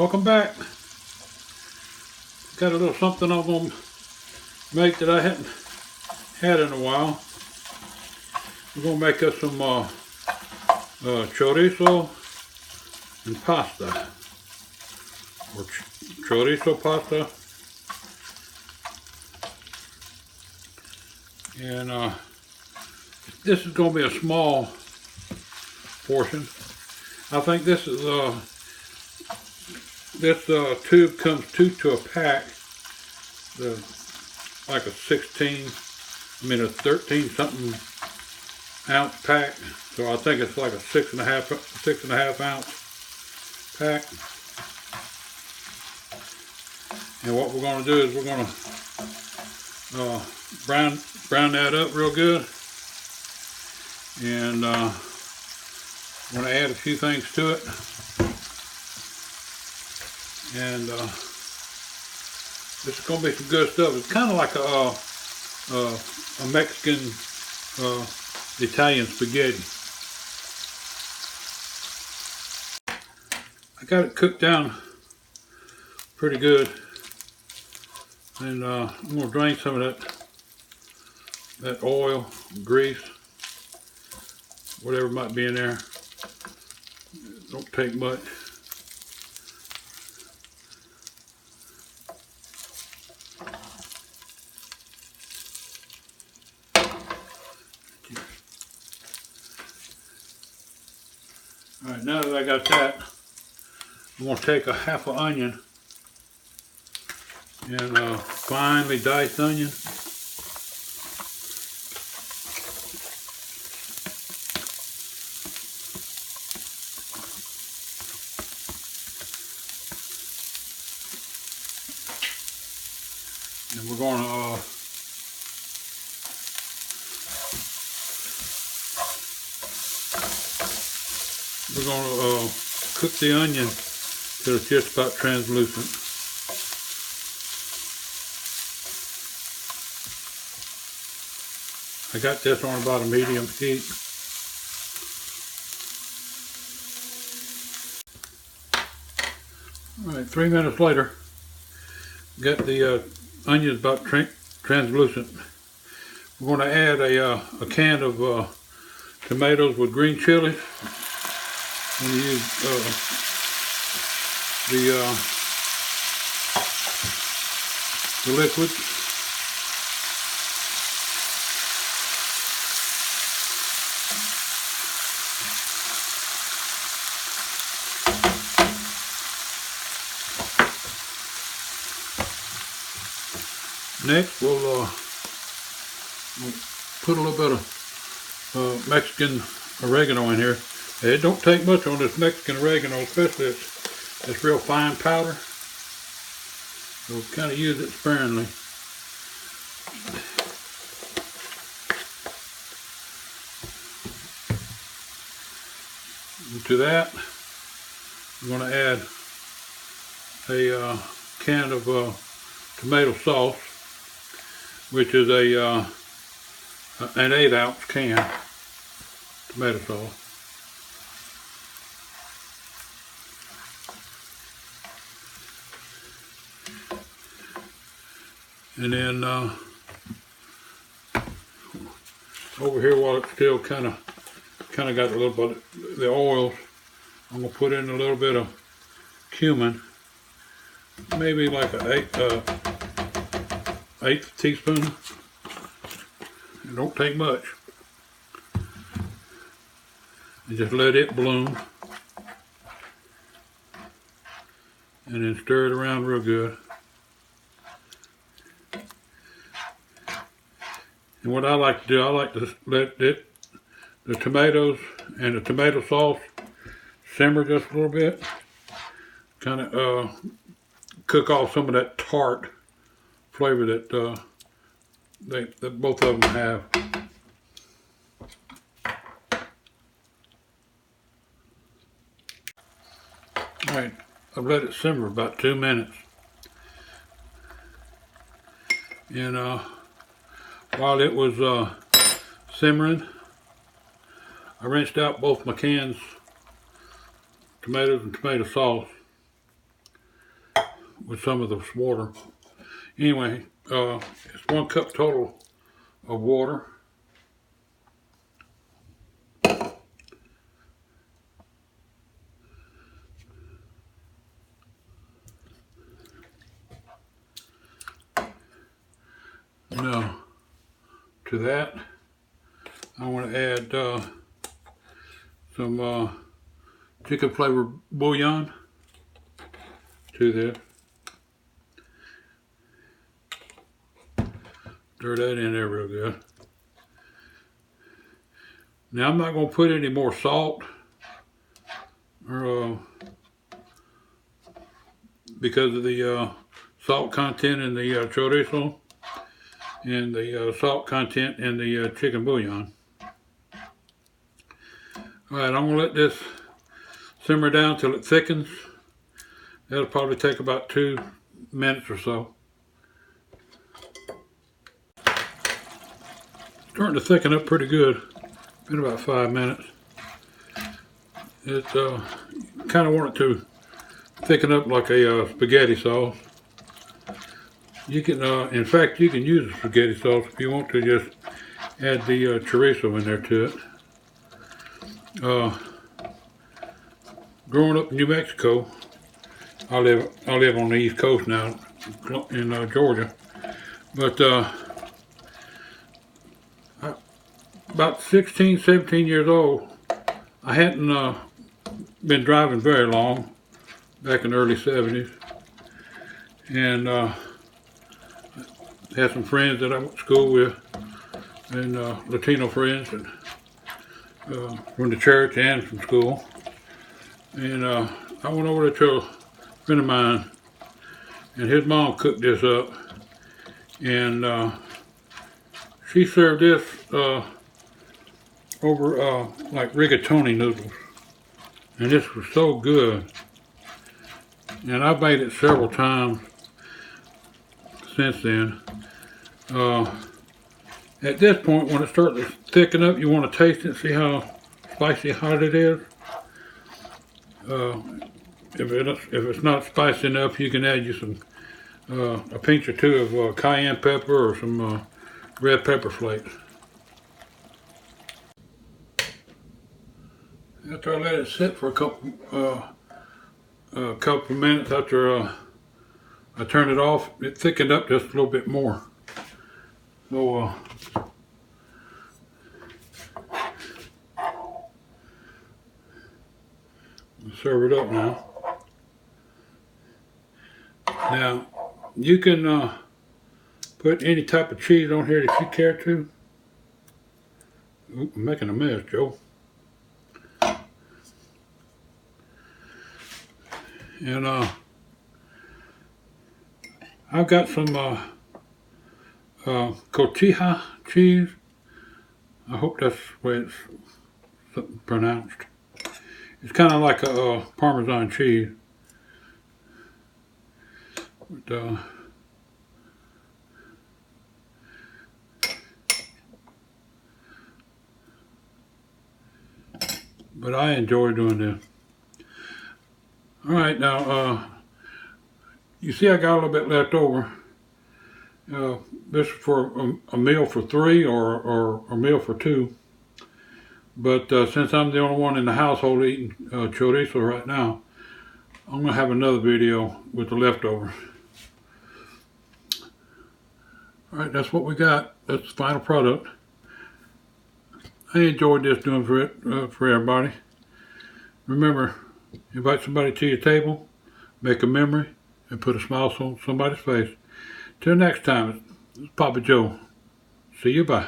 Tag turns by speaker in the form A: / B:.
A: Welcome back. Got a little something I'm going to make that I hadn't had in a while. We're going to make us some chorizo and pasta, or chorizo pasta, and this is going to be a small portion. I think this is this tube comes 2 to a pack, like a 13 something ounce pack. So I think it's like a 6.5 ounce pack. And what we're going to do is we're going to brown that up real good, and I'm going to add a few things to it. And this is going to be some good stuff. It's kind of like a Mexican Italian spaghetti. I got it cooked down pretty good, and I'm going to drain some of that oil, grease, whatever might be in there. Don't take much. Alright, now that I got that, I'm going to take a half an onion, and finely diced onion. And we're going to cook the onion till it's just about translucent. I got this on about a medium heat. Alright, 3 minutes later, got the onions about translucent. We're going to add a can of tomatoes with green chilies. I'm going to use the liquid. Next, we'll put a little bit of Mexican oregano in here. It don't take much on this Mexican oregano, especially it's real fine powder. So kind of use it sparingly. And to that, I'm going to add a can of tomato sauce, which is an 8 ounce can tomato sauce. And then over here, while it's still kind of got a little bit of the oils, I'm gonna put in a little bit of cumin, maybe like an eighth teaspoon. It don't take much. And just let it bloom, and then stir it around real good. And what I like to do, I like to let the tomatoes and the tomato sauce simmer just a little bit. Kind of cook off some of that tart flavor that that both of them have. All right, I've let it simmer about 2 minutes. And while it was simmering, I rinsed out both my cans, tomatoes and tomato sauce. with some of this water. Anyway, it's 1 cup total of water. Now, to that, I want to add some chicken flavored bouillon to this. Stir that in there real good. Now I'm not going to put any more salt or because of the salt content in the chorizo and the salt content in the chicken bouillon. Alright, I'm going to let this simmer down till it thickens. That'll probably take about 2 minutes or so. Starting to thicken up pretty good. Been about 5 minutes. It kind of want it to thicken up like a spaghetti sauce. You can, in fact, you can use a spaghetti sauce if you want to. Just add the chorizo in there to it. Growing up in New Mexico, I live on the East Coast now in Georgia, but about 16, 17 years old, I hadn't been driving very long, back in the early 70s, and had some friends that I went to school with, and Latino friends, and from the church and from school, and I went over to a friend of mine, and his mom cooked this up, and she served this over like rigatoni noodles, and this was so good. And I've made it several times since then. At this point, when it starts to thicken up, you want to taste it, see how spicy hot it is. If it's not spicy enough, you can add you some a pinch or two of cayenne pepper or some red pepper flakes. After I let it sit for a couple minutes, after I turned it off, it thickened up just a little bit more. So serve it up now. Now you can put any type of cheese on here that you care to. Ooh, I'm making a mess, Joe. And I've got some cotija cheese. I hope that's the way it's pronounced. It's kind of like a Parmesan cheese. But I enjoy doing this. Alright, now, you see I got a little bit left over. This is for a meal for 3 or a meal for 2. But since I'm the only one in the household eating chorizo right now, I'm going to have another video with the leftovers. Alright, that's what we got. That's the final product. I enjoyed this doing for everybody. Remember, invite somebody to your table, make a memory, and put a smile on somebody's face. Till next time, it's PaPaJoe. See you, bye.